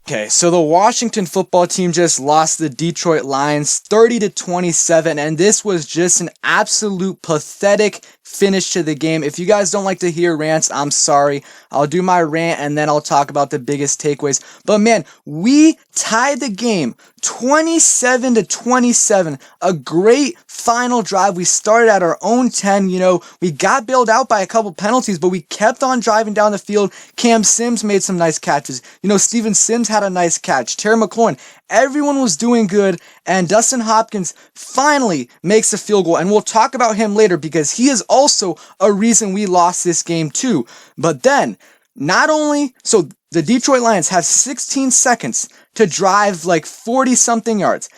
Okay, so the Washington football team just lost the Detroit Lions 30-27, and this was just an absolute pathetic finish to the game. If you guys don't like to hear rants, I'm sorry. I'll do my rant and then I'll talk about the biggest takeaways. But man, we tied the game 27-27. A great final drive. We started at our own 10. We got bailed out by a couple penalties, but we kept on driving down the field. Cam Sims made some nice catches. Steven Sims had a nice catch. Terry McLaurin. Everyone was doing good, and Dustin Hopkins finally makes a field goal, and we'll talk about him later because he is also a reason we lost this game too. But then, so the Detroit Lions have 16 seconds to drive like 40-something yards.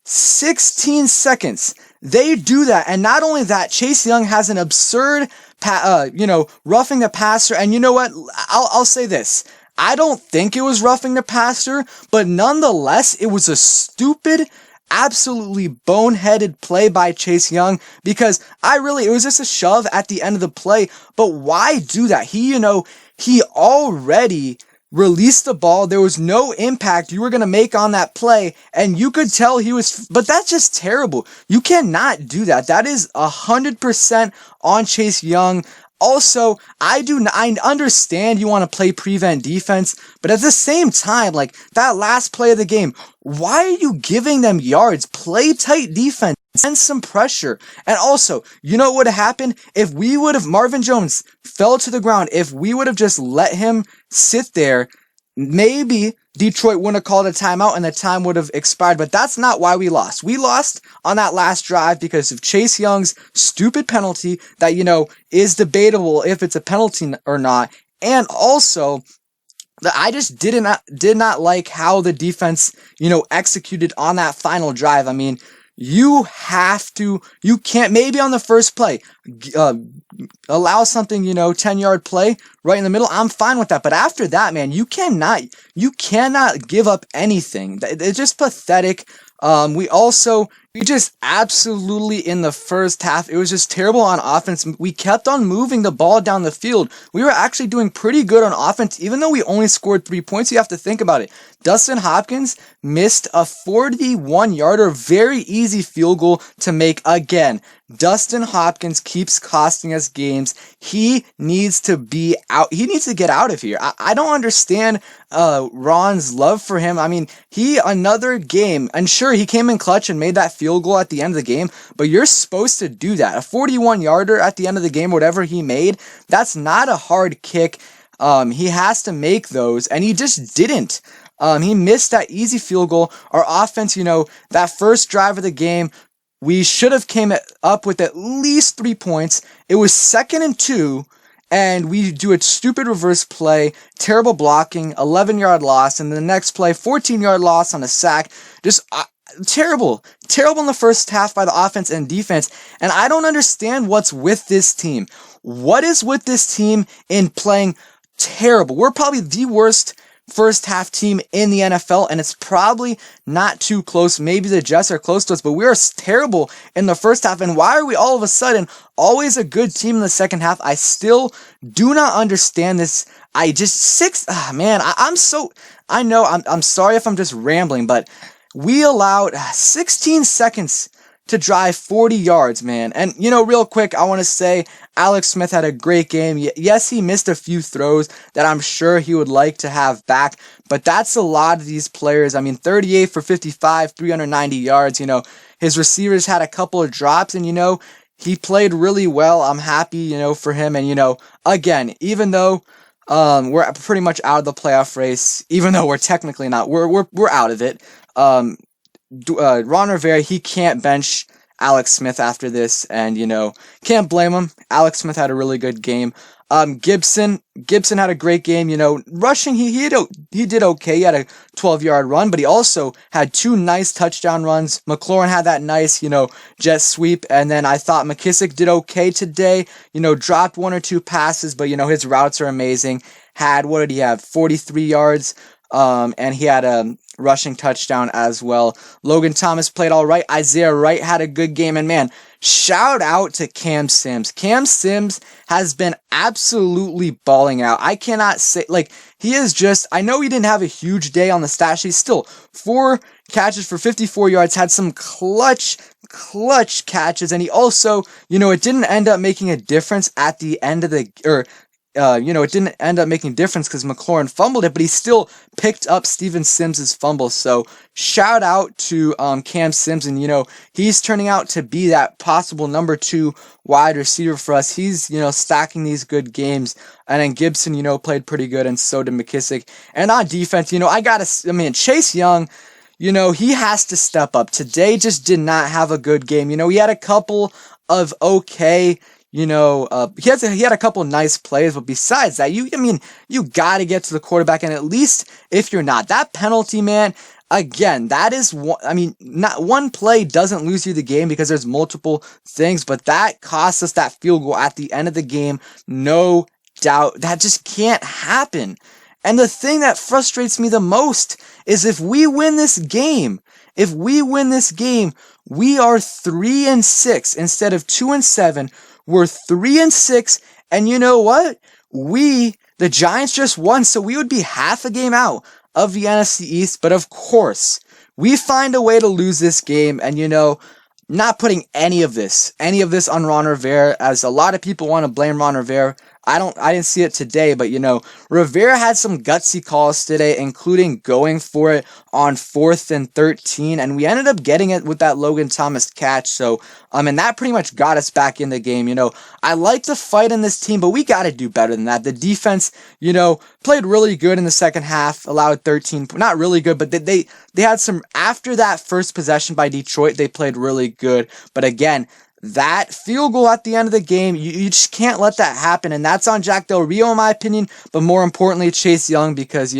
16 seconds. They do that, and not only that, Chase Young has an absurd, roughing the passer, and you know what? I'll say this. I don't think it was roughing the passer, but nonetheless, it was a stupid, absolutely boneheaded play by Chase Young because it was just a shove at the end of the play. But why do that? He already released the ball. There was no impact you were going to make on that play, and you could tell but that's just terrible. You cannot do that. That is 100% on Chase Young. Also, I understand you want to play prevent defense, but at the same time, like that last play of the game, why are you giving them yards? Play tight defense, send some pressure. And also, you know what would have happened? If Marvin Jones fell to the ground, if we would have just let him sit there, maybe Detroit wouldn't have called a timeout and the time would have expired, but that's not why we lost. We lost on that last drive because of Chase Young's stupid penalty that, is debatable if it's a penalty or not. And also, I just did not like how the defense, executed on that final drive. I mean, you can't, maybe on the first play, allow something, 10-yard play right in the middle. I'm fine with that. But after that, man, you cannot give up anything. It's just pathetic. We just absolutely in the first half, it was just terrible on offense. We kept on moving the ball down the field. We were actually doing pretty good on offense, even though we only scored 3 points. You have to think about it. Dustin Hopkins missed a 41-yarder, very easy field goal to make again. Dustin Hopkins keeps costing us games. He needs to be out. He needs to get out of here. I don't understand Ron's love for him. I mean, another game, and sure, he came in clutch and made that field goal at the end of the game, but you're supposed to do that. A 41-yarder at the end of the game, whatever he made, that's not a hard kick. He has to make those, and he just didn't. He missed that easy field goal. Our offense, that first drive of the game, we should have came up with at least 3 points. It was 2nd and 2, and we do a stupid reverse play, terrible blocking, 11-yard loss, and the next play, 14-yard loss on a sack. Just terrible in the first half by the offense and defense, and I don't understand what's with this team. What is with this team in playing terrible? We're probably the worst first half team in the NFL, and it's probably not too close. Maybe the Jets are close to us, but we are terrible in the first half. And why are we all of a sudden always a good team in the second half? I still do not understand this. I'm sorry if I'm just rambling, but we allowed 16 seconds to drive 40 yards, man. And, real quick, I want to say Alex Smith had a great game. Yes, he missed a few throws that I'm sure he would like to have back, but that's a lot of these players. I mean, 38 for 55, 390 yards. His receivers had a couple of drops, and, he played really well. I'm happy, for him. And, again, even though we're pretty much out of the playoff race, even though we're technically not, we're out of it. Ron Rivera, he can't bench Alex Smith after this, and can't blame him. Alex Smith had a really good game. Gibson had a great game. Rushing, he did okay. He had a 12-yard run, but he also had 2 nice touchdown runs. McLaurin had that nice, jet sweep, and then I thought McKissick did okay today. Dropped 1 or 2 passes, but his routes are amazing. What did he have? 43 yards. And he had a rushing touchdown as well. Logan Thomas played all right. Isaiah Wright had a good game. And man, shout out to Cam Sims. Cam Sims has been absolutely balling out. I cannot say, he is just, I know he didn't have a huge day on the stat sheet, still 4 catches for 54 yards, had some clutch catches, and he also, it didn't end up making a difference at the end of the, it didn't end up making a difference because McLaurin fumbled it, but he still picked up Steven Sims' fumble. So shout out to Cam Sims, and he's turning out to be that possible number 2 wide receiver for us. He's stacking these good games, and then Gibson played pretty good, and so did McKissick. And on defense, Chase Young, he has to step up. Today just did not have a good game. He had a couple of okay. He had a couple nice plays, but besides that, you got to get to the quarterback, and at least if you're not, that penalty, man, again, that is not one play doesn't lose you the game because there's multiple things, but that cost us that field goal at the end of the game, no doubt. That just can't happen. And the thing that frustrates me the most is if we win this game, we are 3-6 instead of 2-7. We're 3-6, and you know what? The Giants just won, so we would be half a game out of the NFC East, but of course, we find a way to lose this game, and not putting any of this on Ron Rivera, as a lot of people want to blame Ron Rivera. I didn't see it today, but Rivera had some gutsy calls today, including going for it on 4th and 13, and we ended up getting it with that Logan Thomas catch. So, and that pretty much got us back in the game. I like the fight in this team, but we got to do better than that. The defense, played really good in the second half, allowed 13, not really good, but they had some, after that first possession by Detroit, they played really good. But again, that field goal at the end of the game, you just can't let that happen, and that's on Jack Del Rio, in my opinion, but more importantly, Chase Young, because,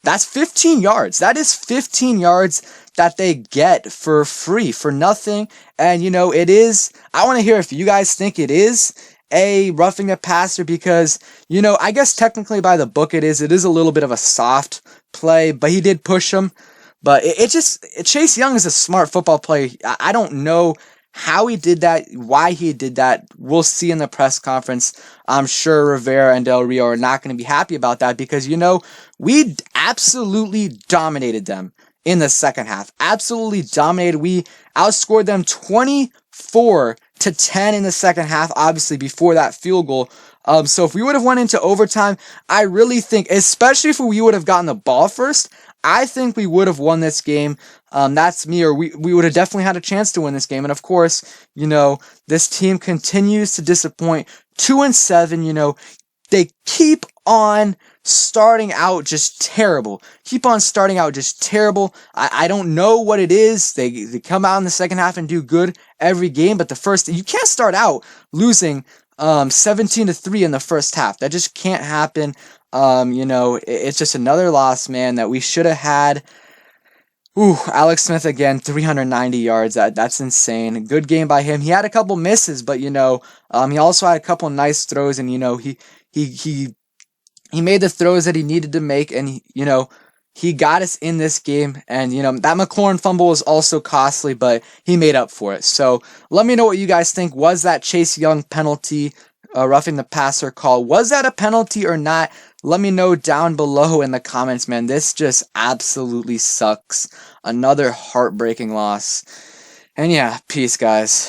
that's 15 yards. That is 15 yards that they get for free, for nothing, and, it is, I want to hear if you guys think it is a roughing the passer, because, I guess technically by the book it is a little bit of a soft play, but he did push him, but Chase Young is a smart football player. I don't know how he did that, why he did that, we'll see in the press conference. I'm sure Rivera and Del Rio are not going to be happy about that because, we absolutely dominated them in the second half. Absolutely dominated. We outscored them 24-10 in the second half, obviously before that field goal. So if we would have went into overtime, I really think, especially if we would have gotten the ball first, I think we would have won this game. That's me, or we would have definitely had a chance to win this game. And of course, this team continues to disappoint. 2-7, they keep on starting out just terrible. I don't know what it is. They come out in the second half and do good every game, but you can't start out losing 17-3 in the first half. That just can't happen. It's just another loss, man, that we should have had. Alex Smith again, 390 yards. That's insane. Good game by him. He had a couple misses, but he also had a couple nice throws, and he made the throws that he needed to make, and he got us in this game. And that McLaurin fumble was also costly, but he made up for it. So let me know what you guys think. Was that Chase Young penalty, roughing the passer call, was that a penalty or not? Let me know down below in the comments, man. This just absolutely sucks. Another heartbreaking loss. And yeah, peace, guys.